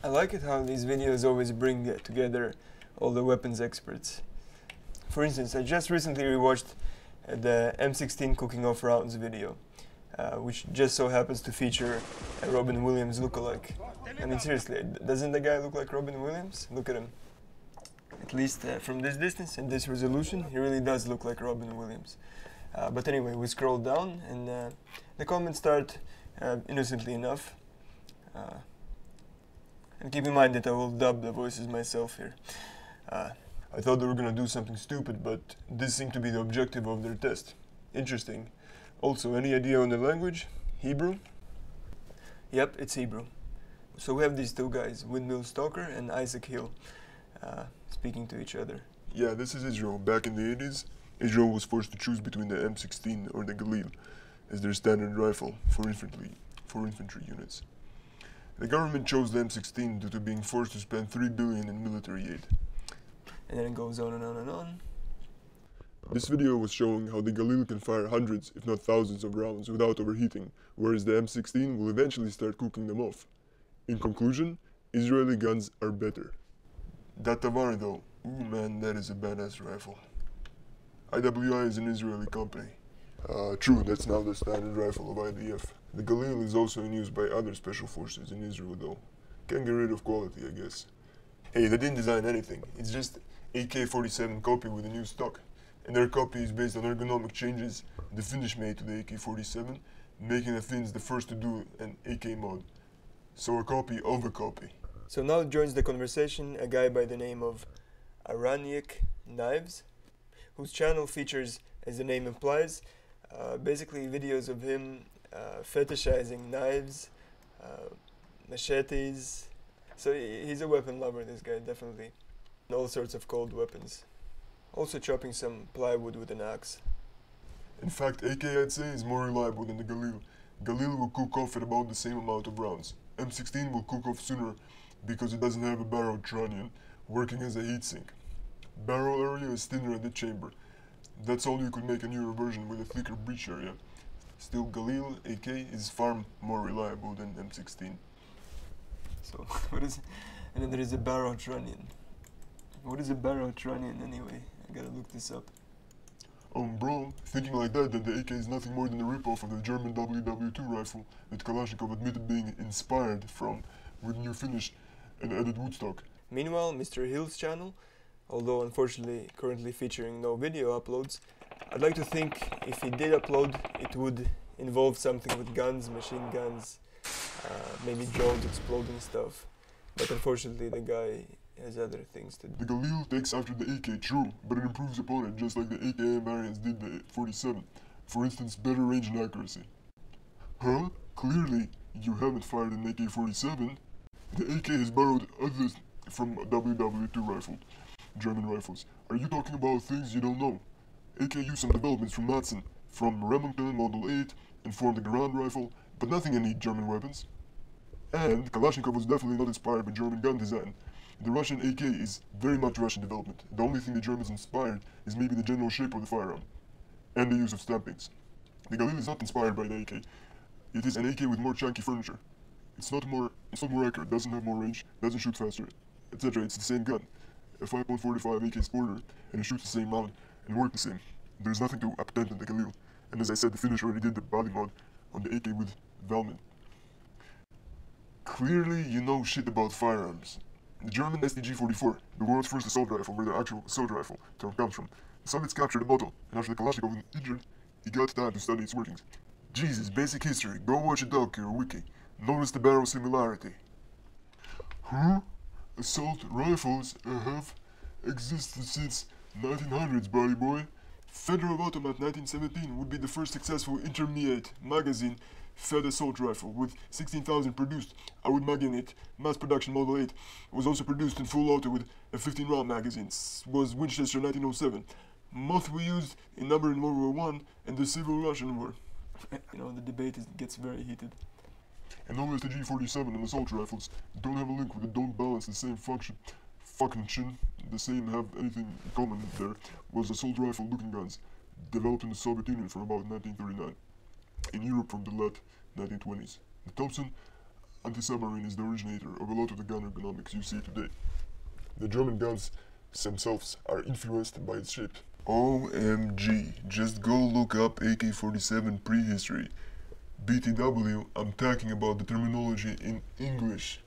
I like it how these videos always bring together all the weapons experts. For instance, I just recently rewatched the M16 cooking off rounds video, which just so happens to feature a Robin Williams lookalike. I mean, seriously, doesn't the guy look like Robin Williams? Look at him. At least from this distance and this resolution, he really does look like Robin Williams. But anyway, we scroll down and the comments start innocently enough. And keep in mind that I will dub the voices myself here. I thought they were gonna do something stupid, but this seemed to be the objective of their test. Interesting. Also, any idea on the language? Hebrew? Yep, it's Hebrew. So we have these two guys, Windmill Stalker and Isaac Hill, speaking to each other. Yeah, this is Israel. Back in the 80s, Israel was forced to choose between the M16 or the Galil as their standard rifle for infantry units. The government chose the M16 due to being forced to spend $3 billion in military aid. And then it goes on and on and on. This video was showing how the Galil can fire hundreds, if not thousands of rounds without overheating, whereas the M16 will eventually start cooking them off. In conclusion, Israeli guns are better. That Tavar though, ooh man, that is a badass rifle. IWI is an Israeli company. True, that's now the standard rifle of IDF. The Galil is also in use by other special forces in Israel though. Can't get rid of quality, I guess. Hey, they didn't design anything. It's just AK-47 copy with a new stock. And their copy is based on ergonomic changes the finish made to the AK-47, making the Finns the first to do an AK mod. So a copy of a copy. So now joins the conversation a guy by the name of Aranyek Knives, whose channel features, as the name implies, basically videos of him fetishizing knives, machetes. So he's a weapon lover, this guy, definitely. And all sorts of cold weapons. Also chopping some plywood with an axe. In fact, AK I'd say is more reliable than the Galil. Galil will cook off at about the same amount of rounds. M16 will cook off sooner because it doesn't have a barrel trunnion working as a heatsink. Barrel area is thinner at the chamber. That's all you could make a newer version with a thicker breech area. Still, Galil AK is far more reliable than M16. So, what is... And then there is a barrel trunnion. What is a barrel trunnion anyway? I gotta look this up. Bro, thinking like that, then the AK is nothing more than a ripoff of the German WW2 rifle that Kalashnikov admitted being inspired from, with new finish and added woodstock. Meanwhile, Mr. Hill's channel, although unfortunately currently featuring no video uploads, I'd like to think if he did upload, it would involve something with guns, machine guns, maybe drones, exploding stuff. But unfortunately the guy has other things to do. The Galil takes after the AK, true, but it improves upon it just like the AKM variants did the 47. For instance, better range and accuracy. Huh? Clearly, you haven't fired an AK-47. The AK has borrowed others from WW2 rifle, German rifles. Are you talking about things you don't know? AK used some developments from Madsen, from Remington Model 8, and formed the Grand rifle, but nothing any German weapons. And Kalashnikov was definitely not inspired by German gun design. The Russian AK is very much Russian development. The only thing the Germans inspired is maybe the general shape of the firearm, and the use of stampings. The Galil is not inspired by the AK. It is an AK with more chunky furniture. It's not more accurate, doesn't have more range, doesn't shoot faster, etc. It's the same gun. A 5.45 AK Sporter, and it shoots the same amount, and works the same. There's nothing to update on the Galil. And as I said, the Finnish already did the body mod on the AK with Valmet. Clearly you know shit about firearms. The German STG-44, the world's first assault rifle, where the actual assault rifle term comes from. The Soviets captured the model, and after the Kalashnikov was injured, he got time to study its workings. Jesus, basic history, go watch a doc or a wiki. Notice the barrel similarity. Huh? Assault rifles have existed since 1900s, buddy boy. Fedorov Automat 1917 would be the first successful intermediate magazine Fed assault rifle with 16,000 produced. I would imagine it. Mass production Model 8 was also produced in full auto with a 15-round magazine. Was Winchester 1907. Both were used in number in World War I and the Civil Russian War. You know, the debate gets very heated. And all the G47 and assault rifles don't have a link with it, don't balance the same function. The same have anything in common there, was assault rifle looking guns, developed in the Soviet Union from about 1939. In Europe from the late 1920s. The Thompson, anti-submarine is the originator of a lot of the gun ergonomics you see today. The German guns themselves are influenced by its shape. OMG, just go look up AK-47 prehistory. BTW, I'm talking about the terminology in English.